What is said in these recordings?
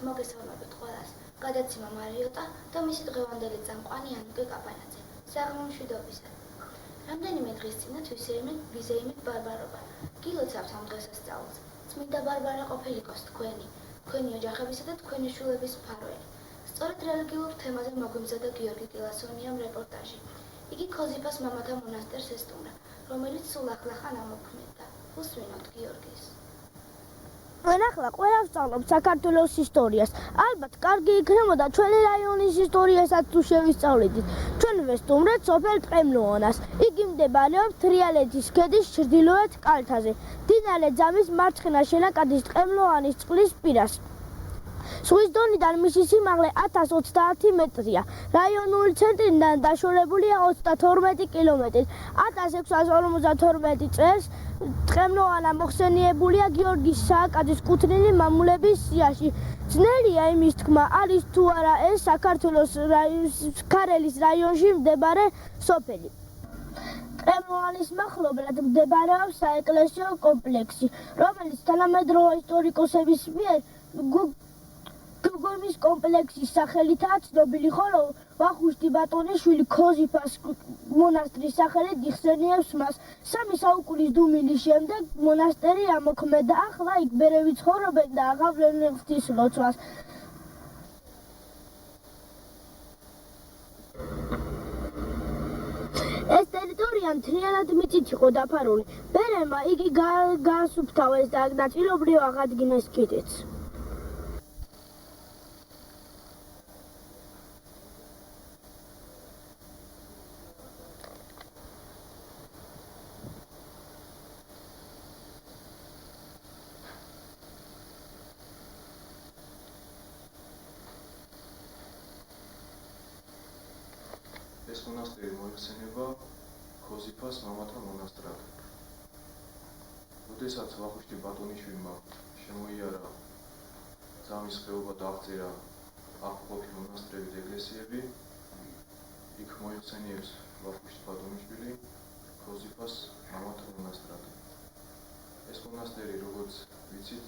მოგესალმებით ყველას. გადაცემა მარიოტა და მისი დღევანდელი წამყვანი ანუკე კაპანაძე. საღამო მშვიდობისა. რამდენიმე დღის წინათ ვიზეიმით ბარბარობა. გილოცავთ ამ დღესასწაულს. წმინდა ბარბარა ყოფილიყოს თქვენი ოჯახებისა და თქვენი შვილების მფარველი. სწორედ რელიგიურ თემაზე მოგვიმზადა გიორგი კილასონიამ რეპორტაჟი. იგი ქოზიფას მამათა მონასტერს ესტუმრა, რომელიც სულ ახლახან ამოქმედდა. უსვინოთ გიორგის. ჩვენ ახლა ყველა ვსწავლობთ საქართველოს ისტორიას. ალბათ კარგი იქნებოდა ჩვენი რაიონის ისტორიასაც თუ შევისწავლიდით. ჩვენ ვესტუმრეთ სოფელ ტყემლუონას. იგი მდებარეობს თრიალეთის ქედის ჩრდილოეთ კალთაზე, მდინარე ძამის მარცხენა შენაკადის ტყემლუანის წყლის პირას. ზღვის დონიდან მისი სიმაღლე 1030 მეტრია. რაიონული ცენტრიდან დაშორებულია 32 კილომეტრით. 1652 წელს ტყემლუანა მოხსენიებულია გიორგის სააკაძის კუთვნილი მამულების სიაში. ძნელია იმის თქმა, არის თუ არა ეს საქართველოს ქარელის რაიონში მდებარე სოფელი. ტყემლუანის მახლობლად მდებარეობს საეკლესიო კომპლექსი, რომელიც თანამედროვე ისტორიკოსების მიერ გუგუმის კომპლექსის სახელითაა ცნობილი, ხოლო ვახუშტი ბატონიშვილი ქოზიფას მონასტრის სახელით იხსენიებს მას. 3 საუკუნის დუმილის შემდეგ მონასტერი ამოქმედა. ახლა იქ ბერები ცხოვრობენ და აღავლენ ღვთისმლოცვას. ეს ტერიტორია მთლიანად მიწით იყო დაფარული. ბერებმა იგი გაასუფთავეს და ნაწილობრივ აღადგინეს კიდეც. ეს მონასტერი მოიხსენება ქოზიფას მამათა მონასტრად. როდესაც ვახუშტი ბატონიშვილმა შემოიარა ძამის ხეობა და აღწერა აქ ყოფილი მონასტრების ეკლესიები, იქ მოიხსენიებს ვახუშტი ბატონიშვილი ქოზიფას მამათა მონასტრად. ეს მონასტერი, როგორც ვიცით,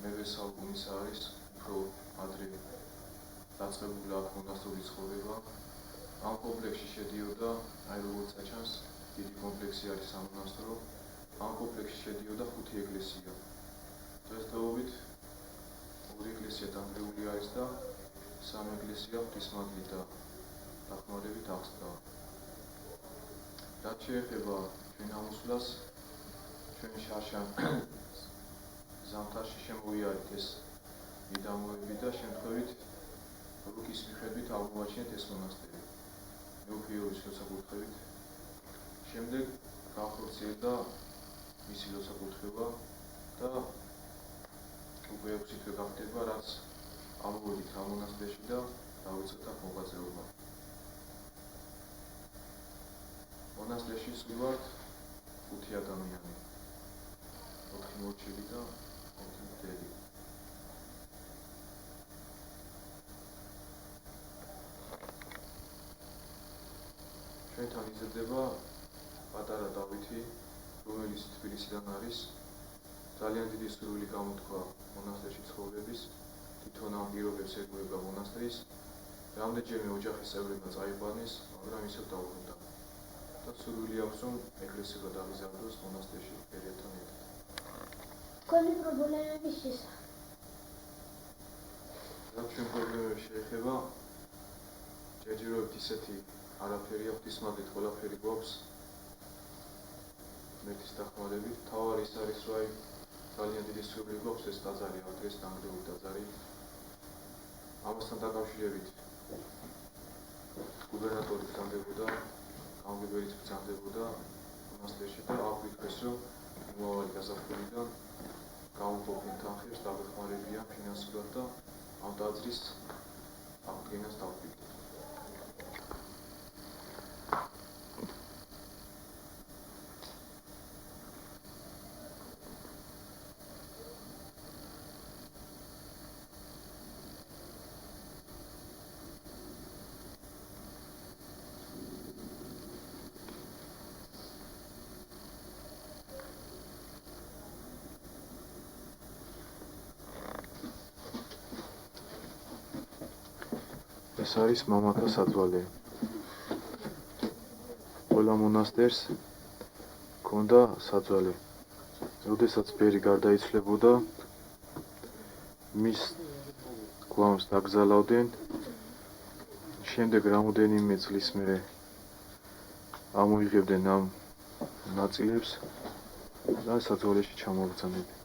მე-20 საუკუნის არის უფრო ადრე დაწყებული აქ მონასტრული ცხოვრება. ამ კომპლექსში შედიოდა, როგორც ჩანს, დიდი კომპლექსი არის სამონასტრო. ამ კომპლექსში შედიოდა 5 ეკლესია. დღესდღეობით 2 ეკლესია დანგრეული არის და 3 ეკლესია ღვთისმადლით და დახმარებით აღსდგა. რაც შეეხება ჩვენ ამოსვლას, ჩვენ შარშან ზამთარში შემოვიარეთ ეს მიდამოები და შემთხვევით რუკის მიხედვით აღმოაჩინეთ ეს მონასტერი. მეუფიეობის ლოცვა-კურთხევით. შემდეგ განხორციელდა მისი ლოცვა-კურთხევა და უკვე 6 თვე გახდება, რაც ამოვედით ამ მონასტერში და დავიწყეთ აქ მოღვაწეობა. მონასტერში სულ ვართ 5 ადამიანი, 4 მორჩილი და 4 მღვდელი. ჩვენთან იზრდება პატარა დავითი, რომელიც თბილისიდან არის. ძალიან დიდი სურვილი გამოთქვა მონასტერში ცხოვრების, თვითონ ამ პირობებს ეგუება მონასტრის. რამდენჯერმე ოჯახის წევრებმა წაიყვანეს, მაგრამ ისევ დაუბრუნდა. და სურვილი აქვს, რომ ეკლესია გადაღიზარდოს მონასტერში პერიოდთან ერთად. თქვენი პრობლემების შესახებ. რაც ჩვენ პრობლემებს შეეხება, ჯერჯერობით ისეთი არაფერია, ღვთისმადლით ყველაფერი გვაქვს. მეთის დახმარებით. თავარი ის არის, რომ ძალიან დიდი სურვილი გვაქვს ეს ტაძარი, დღეს დანგრეული ტაძარი. ამასთან დაკავშირებით გუბერნატორი ბრძანდებოდა, გამგებელიც ბრძანდებოდა მონასტერში და აღვიქეს, რომ მომავალი გაზაფხულიდან გამოყოფენ თანხებს, დაგეხმარებიან ფინანსურად და ამ ტაძრის აღდგენას დავუკვირდით. ეს არის მამათა საძვალე. ყველა მონასტერს ჰქონდა საძვალე. როდესაც ბერი გარდაიცვლებოდა, მის გვამს დაგზალავდნენ. შემდეგ რამოდენიმე წლის მერე ამოიღებდნენ ამ ნაწილებს და საძვალეში ჩამოაბრძანებდნენ.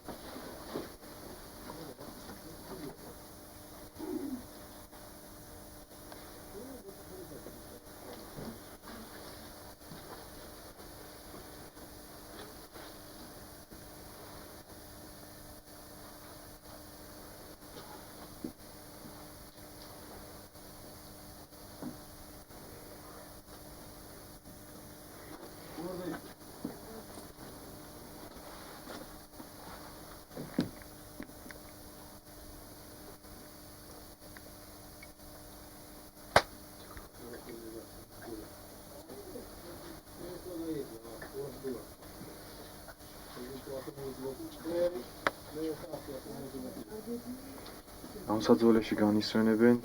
ამ საძვალეში განისვენებენ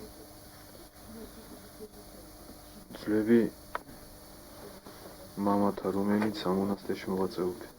ძვლები მამათა, რომელიც ამ მონასტერში მოღვაწეობდნენ.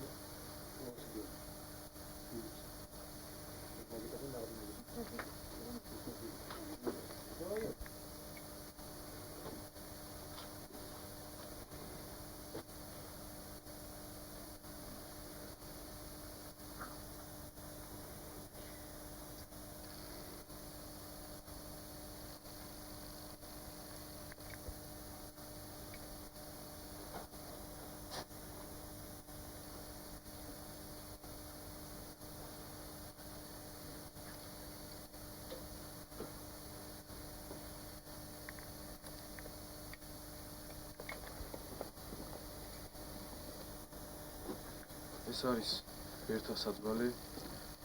ეს არის ბერთა საძვალე.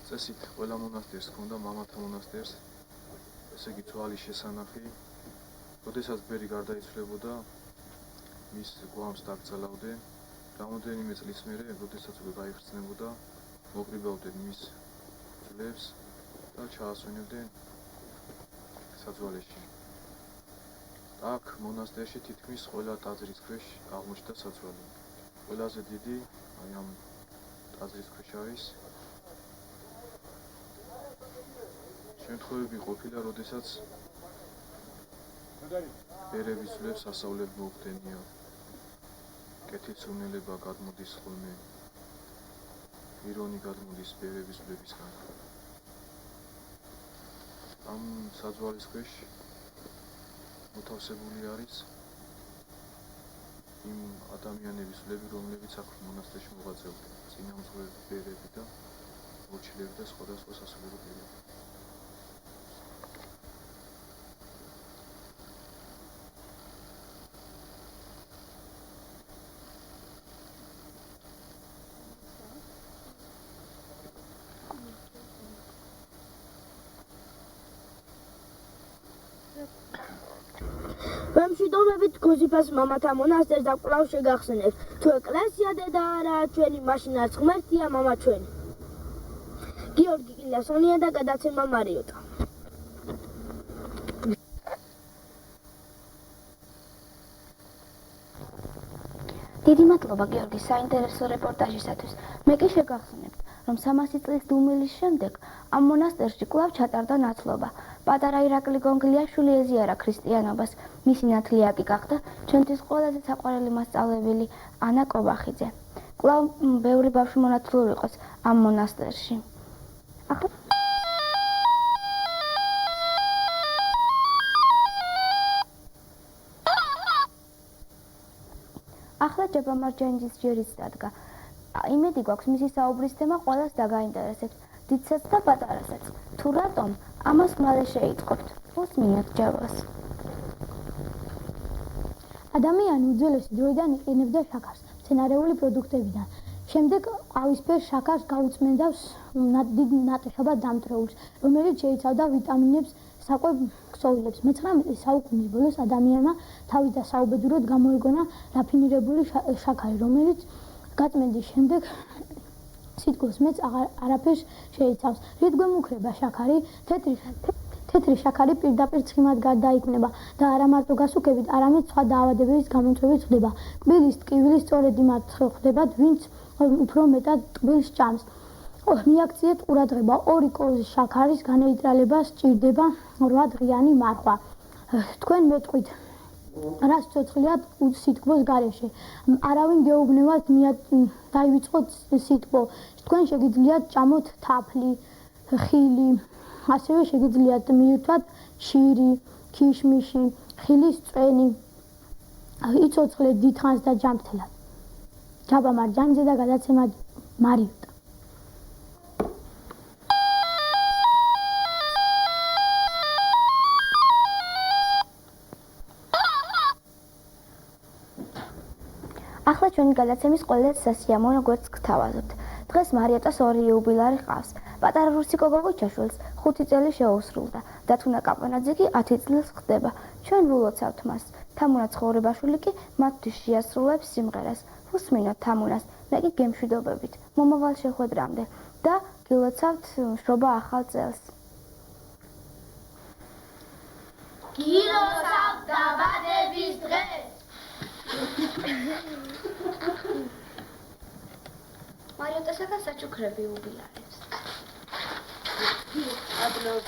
წესით ყველა მონასტერს ჰქონდა მამათა მონასტერს, ესე იგი ძვალი შესანახი. როდესაც ბერი გარდაიცვლებოდა, მის გვამს დაკრძალავდნენ. რამოდენიმე წლის მერე, როდესაც გაიხსნებოდა, მოკრიბავდნენ მის ძვლებს და ჩაასვენებდნენ საძვალეში. აქ მონასტერში თითქმის ყველა ტაძრის ქვეშ აღმოჩნდა საძვალე. ყველაზე დიდი აი ამ ტაძრის ქვეშ არის. შემთხვევები ყოფილა, როდესაც ბერების ძვლებს ასავლებ მოუხდენია. კეთილსურნელება გადმოდის ხოლმე, ირონი გადმოდის ბერების ძვლებისგან. ამ საძვალეს ქვეშ მოთავსებული არის იმ ადამიანების ძვლები, რომლებიც აქ მონასტერში მოღვაწეობდნენ. წინამძღვრები, ბერები და მორჩილები და სხვადასხვა სასულიერო პირები. მემშვიდობებით გოზიფას მამათა მონასტერს და კვლავ შეგახსენებთ, თუ ეკლესია დედა არაა ჩვენი, მაშინ არც ღმერთია მამა ჩვენი. გიორგი კილასონია და გადაცემა მარიოტა. დიდი მადლობა გიორგი საინტერესო რეპორტაჟისათვის. მე კი შეგახსენებთ, რომ 300 წლის დუმილის შემდეგ ამ მონასტერში კვლავ ჩატარდა ნათლობა. პატარა ირაკლი გონგლიაშვილი ეზიარა ქრისტიანობას. მისი ნათლია კი გახდა ჩვენთვის ყველაზე საყვარელი მასწავლებელი ანა კობახიძე. კვლავ ბევრი ბავშვი მონათლული იყოს ამ მონასტერში. ახლა ჯება მარჯანიძის ჯერიც დადგა. იმედი გვაქვს მისი საუბრის თემა ყველას დაგაინტერესებს, დიდსაც და პატარასაც. თუ რატომ, ამას მალე შეიტყობთ. უსმინოთ ჯებას. ადამიანი უძველესი დროიდან იყენებდა შაქარს მცენარეული პროდუქტებიდან. შემდეგ ყავისფერ შაქარს გაუწმენდავს დიდ ნატეხებად დამტვრეულს, რომელიც შეიცავდა ვიტამინებს, საკვებ ქსოვილებს. მე-19 საუკუნის ბოლოს ადამიანმა თავის დასაუბედუროდ გამოიგონა რაფინირებული შაქარი, რომელიც გაწმენდის შემდეგ სითბოს მეც არაფერს შეიცავს. რით გვემუქრება შაქარი? თეთრი თეთრი შაქარი პირდაპირ ცხიმად გარდაიქმნება და არა მარტო გასუქებით, არამედ სხვა დაავადებების გამოწვევით ხდება. კბილის ტკივილი სწორედ იმათ ხდებათ, ვინც უფრო მეტად ტკბილს ჭამს. მიაქციეთ ყურადღება, 2 კოზის შაქარის განეიტრალება სჭირდება 8 დღიანი მარხვა. თქვენ მეტყვით რაც ცოცხლიათ სითბოს გარეშე. არავინ გეუბნებათ დაივიწყოთ სითბო. თქვენ შეგიძლიათ ჭამოთ თაფლი, ხილი, ასევე შეგიძლიათ მიირთვათ შირი, ქიშმიში, ხილის წვენი. იცოცხლეთ დიდხანს და ჯანმრთელად. ჯაბა მარჯანიძე და გადაცემა მარიუტა. ახლა ჩვენი გადაცემის ყველაზე სასიამოვნო გვერდს გთავაზობთ. დღეს მარიოტას 2 იუბილარი ყავს. პატარა რუსიკო გოგოჩაშვილს 5 წელი შეუსრულდა და თუნა კაპანაძე კი 10 წელს ხდება. ჩვენ ვილოცავთ მას. თამუნა ცხოვრებაშვილი კი მათთვის შეასრულებს სიმღერას. უსმინოთ თამუნას, მე კი გემშვიდობებით. მომავალ შეხვედრამდე და გილოცავთ მშრობა ახალ წელს. გილოცავთ დაბადების დღეს. მარიოტასაგან საჩუქრები იუბილარებს. ადროთ.